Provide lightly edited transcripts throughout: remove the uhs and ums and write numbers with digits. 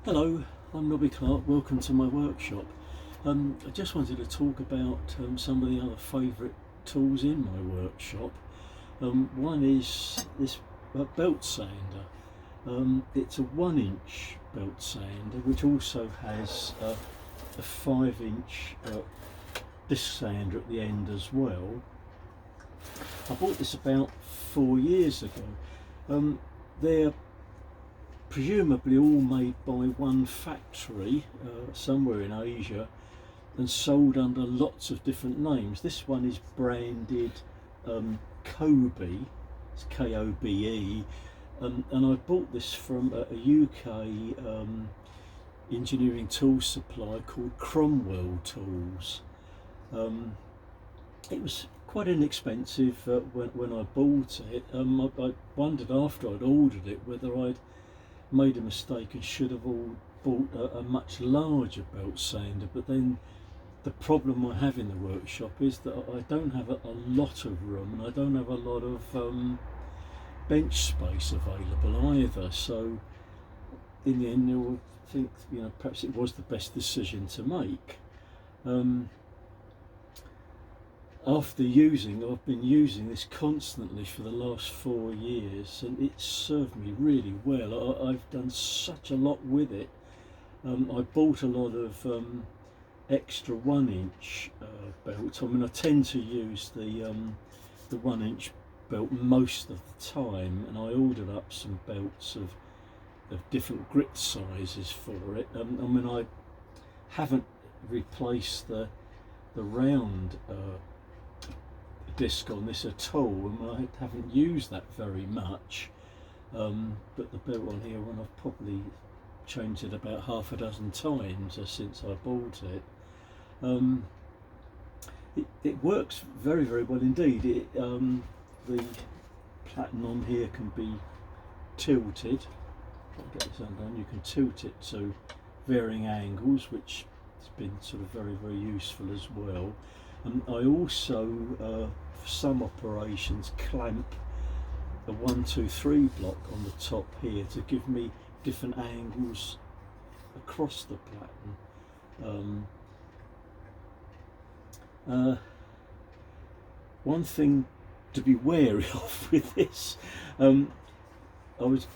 Hello, I'm Robbie Clark. Welcome to my workshop. I just wanted to talk about some of the other favourite tools in my workshop. One is this belt sander. It's a 1 inch belt sander which also has a 5 inch disc sander at the end as well. I bought this about 4 years ago. They're presumably all made by one factory somewhere in Asia and sold under lots of different names. This one is branded Kobe, it's Kobe, and I bought this from a UK engineering tool supplier called Cromwell Tools. It was quite inexpensive when I bought it. I wondered after I'd ordered it whether I'd made a mistake and should have bought a much larger belt sander, but then the problem I have in the workshop is that I don't have a lot of room and I don't have a lot of bench space available either, so in the end you'll think, perhaps it was the best decision to make. I've been using this constantly for the last 4 years, and it's served me really well. I've done such a lot with it. I bought a lot of extra 1 inch belts. I tend to use the 1 inch belt most of the time, and I ordered up some belts of different grit sizes for it. I haven't replaced the round disc on this at all, and I haven't used that very much, but the belt on here, when I've probably changed it about half a dozen times since I bought it. It works very, very well indeed. The platen on here can be tilted. I'll get this undone. You can tilt it to varying angles, which has been sort of very, very useful as well. And I also, for some operations, clamp a 1, 2, 3 block on the top here to give me different angles across the platen. One thing to be wary of with this, I was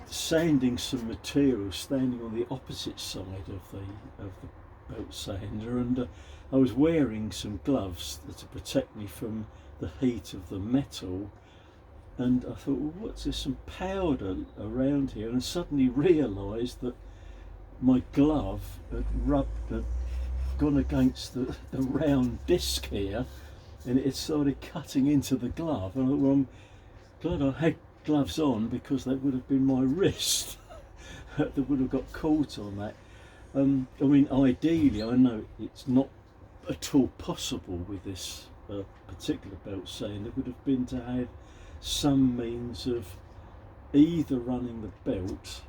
sanding some material standing on the opposite side of the belt sander, and I was wearing some gloves to protect me from the heat of the metal, and I thought, well, what's this, some powder around here, and I suddenly realised that my glove had gone against the round disc here, and it had started cutting into the glove, and I thought, well, I'm glad I had gloves on, because that would have been my wrist that would have got caught on that. Ideally, I know it's not at all possible with this particular belt sander. It would have been to have some means of either running the belt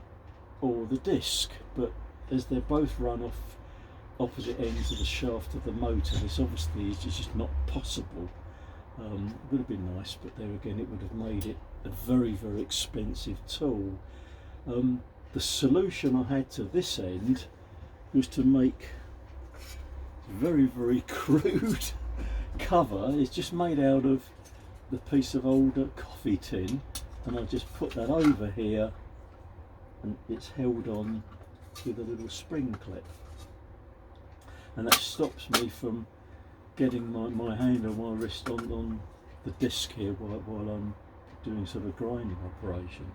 or the disc, but as they're both run off opposite ends of the shaft of the motor, this obviously is just not possible. It would have been nice, but there again, it would have made it a very, very expensive tool. The solution I had to this end was to make a very, very crude cover. It's just made out of the piece of old coffee tin, and I just put that over here, and it's held on with a little spring clip, and that stops me from getting my hand or my wrist on the disc here while I'm doing sort of grinding operation.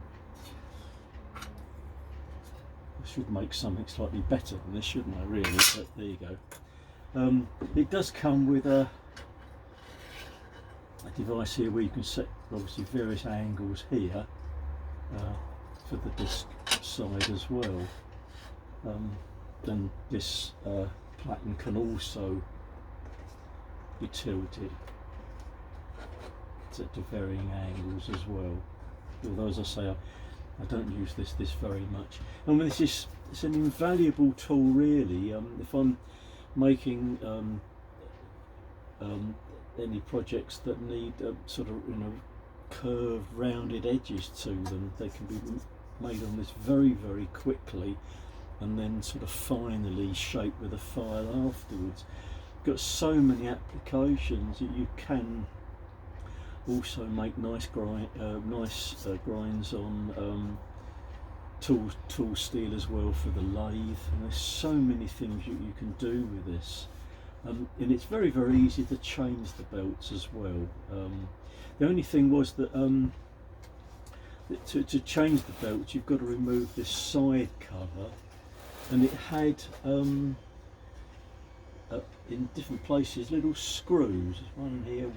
I should make something slightly better than this, shouldn't I, really? But there you go. It does come with a device here where you can set obviously various angles here for the disc side as well. Then this platen can also be tilted to varying angles as well. Although, as I say, I don't use this very much. And it's an invaluable tool, really. If I'm making any projects that need sort of curved, rounded edges to them, they can be made on this very quickly, and then sort of finally shaped with a file afterwards. Got so many applications that you can also make nice grinds on tool steel as well for the lathe. And there's so many things you can do with this, and it's very easy to change the belts as well. The only thing was that to change the belts you've got to remove this side cover, and it had in different places little screws, one here,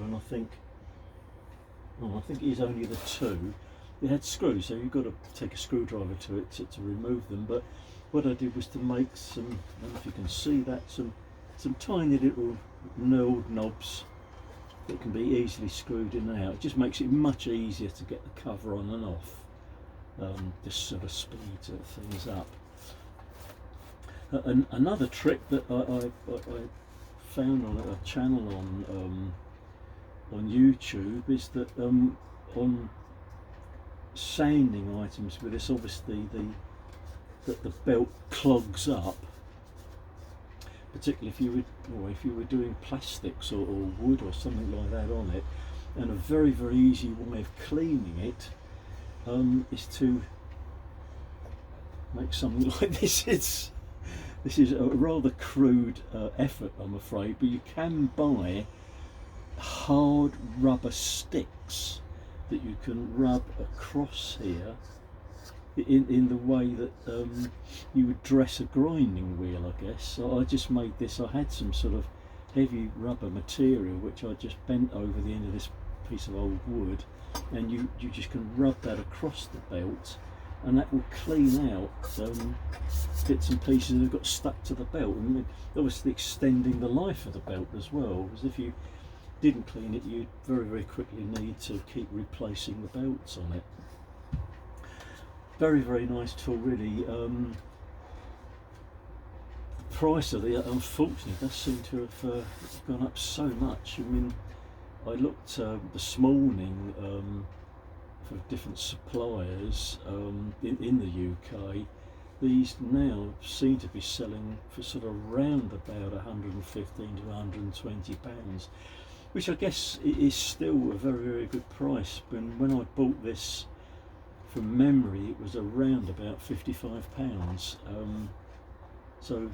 and I think it is only the two. It had screws, so you've got to take a screwdriver to it to remove them. But what I did was to make some, I don't know if you can see that, some tiny little knurled knobs that can be easily screwed in and out. It just makes it much easier to get the cover on and off. Just sort of speeds things up. Another trick that I found on a channel on YouTube is that on sanding items with this, obviously the belt clogs up, particularly if you were doing plastics or wood or something like that on it. And a very easy way of cleaning it is to make something like this. This is a rather crude effort, I'm afraid, but you can buy hard rubber sticks that you can rub across here in the way that you would dress a grinding wheel, I guess. So I just made this. I had some sort of heavy rubber material which I just bent over the end of this piece of old wood, and you just can rub that across the belt, and that will clean out bits and pieces that have got stuck to the belt, and obviously extending the life of the belt as well, because if you didn't clean it you'd very quickly need to keep replacing the belts on it. Very nice tool, really. The price of it unfortunately does seem to have gone up so much. I mean, I looked this morning for different suppliers in the UK. These now seem to be selling for sort of round about 115 to 120 pounds, which I guess is still a very good price. When I bought this, from memory, it was around about £55. So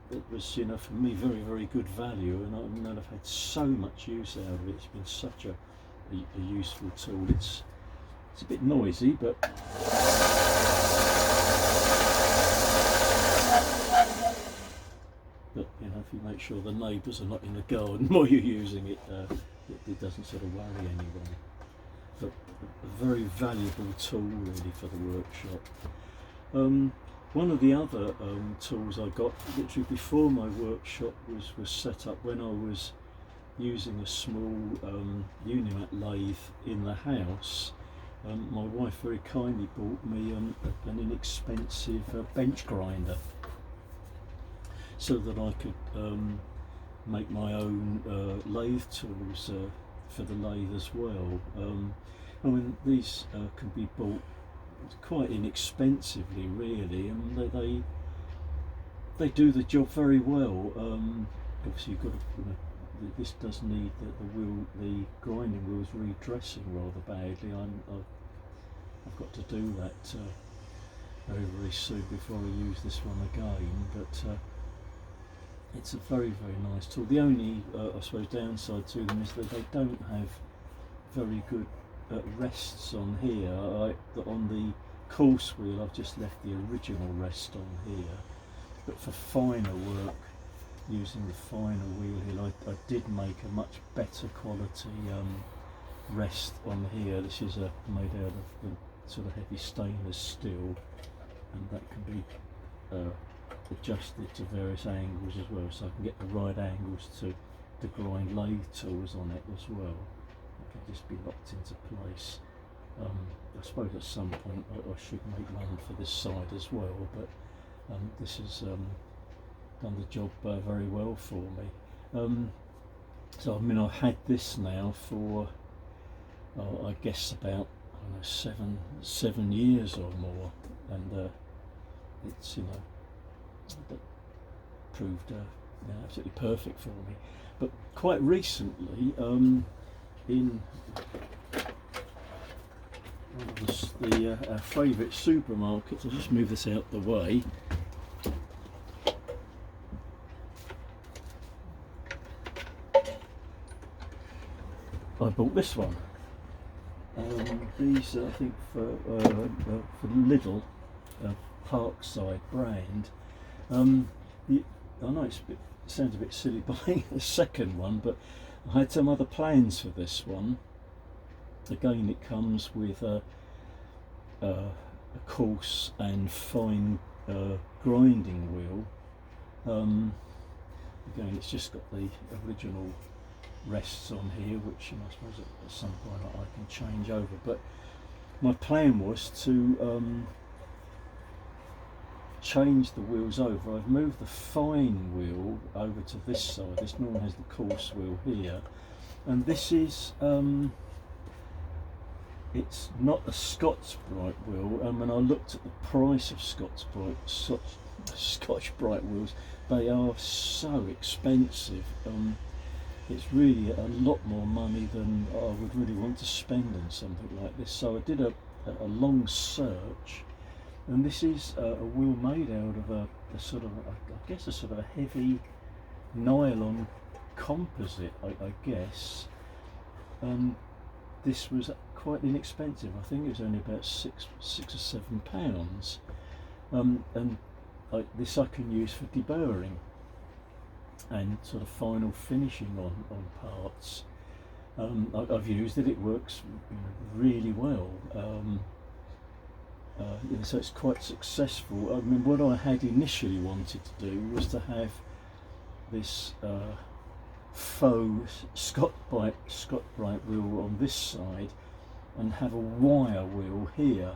it was, for me, very good value, and I've had so much use out of it. It's been such a useful tool. It's a bit noisy, but if you make sure the neighbours are not in the garden while you're using it, it doesn't sort of worry anyone. But a very valuable tool, really, for the workshop. One of the other tools I got literally before my workshop was set up, when I was using a small Unimat lathe in the house. My wife very kindly bought me an inexpensive bench grinder, so that I could make my own lathe tools for the lathe as well. I mean, these can be bought quite inexpensively, really, and they do the job very well. Obviously, you've got to, this does need the grinding wheels redressing rather badly. I've got to do that very soon before I use this one again. But it's a very nice tool. The only, I suppose, downside to them is that they don't have very good rests on here. On the coarse wheel I've just left the original rest on here, but for finer work, using the finer wheel here, I did make a much better quality rest on here. This is made out of sort of heavy stainless steel, and that can be adjusted to various angles as well, so I can get the right angles to grind lathe tools on it as well. It can just be locked into place. I suppose at some point I should make one for this side as well, but this has done the job very well for me. So I mean, I've had this now for I guess about don't know, 7 years or more, and it's that proved absolutely perfect for me. But quite recently, in our favourite supermarkets, I'll just move this out the way. I bought this one. These I think for Lidl, Parkside brand. I know it sounds a bit silly buying the second one, but I had some other plans for this one. Again, it comes with a coarse and fine grinding wheel. Again, it's just got the original rests on here, which I suppose at some point I can change over. But my plan was to change the wheels over. I've moved the fine wheel over to this side. This normally has the coarse wheel here, and this is it's not a Scotch-Brite wheel. When I looked at the price of Scotch-Brite wheels, they are so expensive. It's really a lot more money than I would really want to spend on something like this. So I did a long search, and this is a wheel made out of a sort of, I guess, a sort of a heavy nylon composite, I guess. This was quite inexpensive. I think it was only about six or £7, and this I can use for deburring and sort of final finishing on parts. I've used it. It works really well. So it's quite successful. I mean, what I had initially wanted to do was to have this faux Scotch-Brite wheel on this side and have a wire wheel here.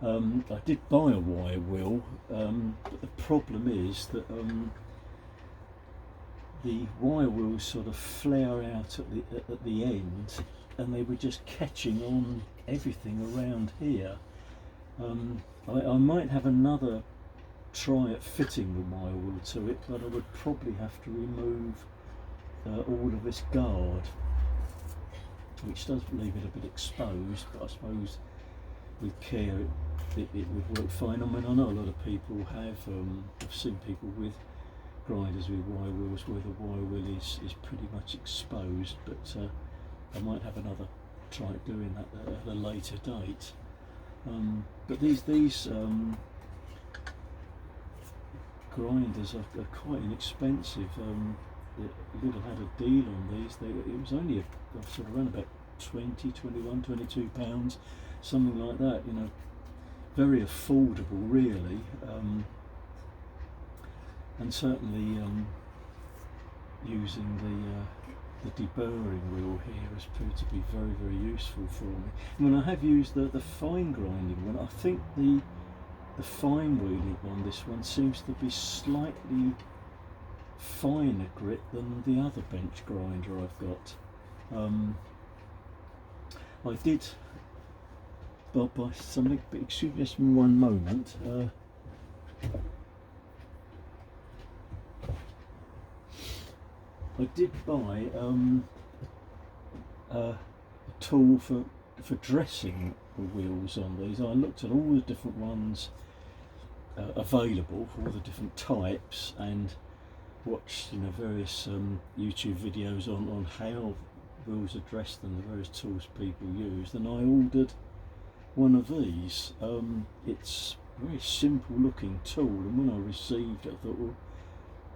I did buy a wire wheel, but the problem is that the wire wheels sort of flare out at the end, and they were just catching on everything around here. I might have another try at fitting the wire wheel to it, but I would probably have to remove all of this guard, which does leave it a bit exposed, but I suppose with care it would work fine. I mean, I know a lot of people have, I've seen people with grinders with wire wheels where the wire wheel is pretty much exposed, but I might have another try at doing that at a later date. But these grinders are quite inexpensive. Lidl had a deal on these. It was only sort of around about 20, 21, 22 pounds, something like that. Very affordable, really. And certainly using the deburring wheel here has proved to be very, very useful for me. I mean, I have used the fine grinding one. I think the fine wheeling on this one seems to be slightly finer grit than the other bench grinder I've got. I did buy something, but excuse me just one moment. I did buy a tool for dressing the wheels on these. I looked at all the different ones available for all the different types, and watched various YouTube videos on how wheels are dressed and the various tools people use, and I ordered one of these. It's a very simple looking tool, and when I received it I thought, well,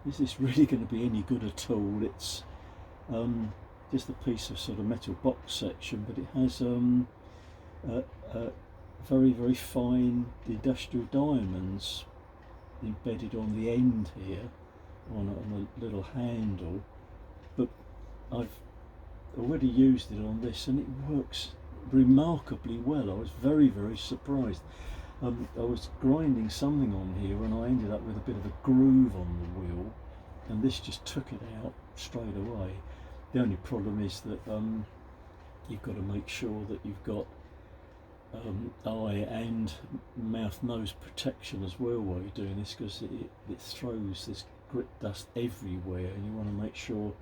is this really going to be any good at all? It's just a piece of sort of metal box section, but it has very, very fine industrial diamonds embedded on the end here on a little handle. But I've already used it on this and it works remarkably well. I was very, very surprised. I was grinding something on here and I ended up with a bit of a groove on the wheel, and this just took it out straight away. The only problem is that you've got to make sure that you've got eye and mouth nose protection as well while you're doing this, because it throws this grit dust everywhere, and you want to make sure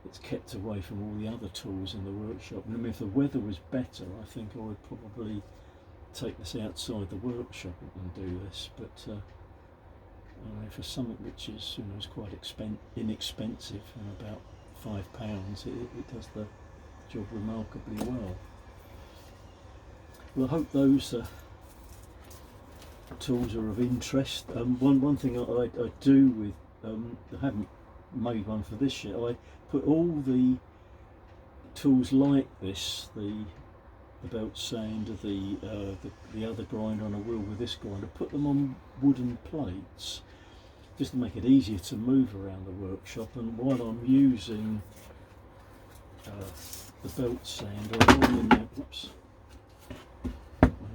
it's kept away from all the other tools in the workshop. And I mean, if the weather was better, I think I would probably take this outside the workshop and do this, but for something which is, you know, is quite inexpensive, and about £5, it does the job remarkably well. Well, I hope those tools are of interest. One thing I do with, I haven't made one for this yet, I put all the tools like this, the belt sander, the other grinder on a wheel with this grinder, put them on wooden plates just to make it easier to move around the workshop. And while I'm using the belt sander, I'm holding the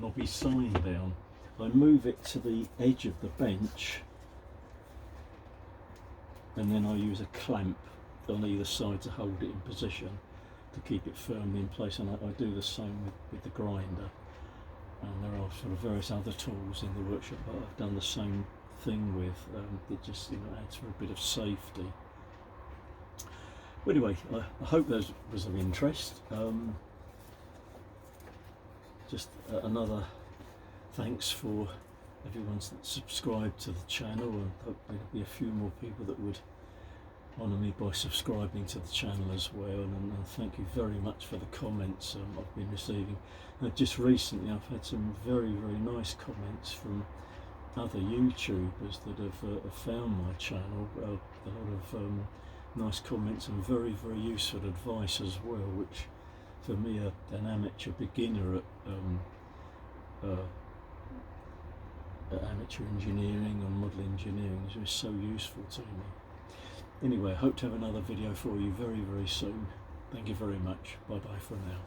knobby sign down, I move it to the edge of the bench, and then I use a clamp on either side to hold it in position to keep it firmly in place. And I do the same with the grinder, and there are sort of various other tools in the workshop that I've done the same thing with. It just, you know, adds for a bit of safety. But anyway, I hope that was of interest. Just another thanks for everyone that's subscribed to the channel, and hope there'll be a few more people that would honour me by subscribing to the channel as well. And thank you very much for the comments I've been receiving. Just recently I've had some very nice comments from other YouTubers that have found my channel, a lot of nice comments and very useful advice as well, which for me, an amateur beginner at amateur engineering and model engineering, is just so useful to me. Anyway, I hope to have another video for you very soon. Thank you very much. Bye bye for now.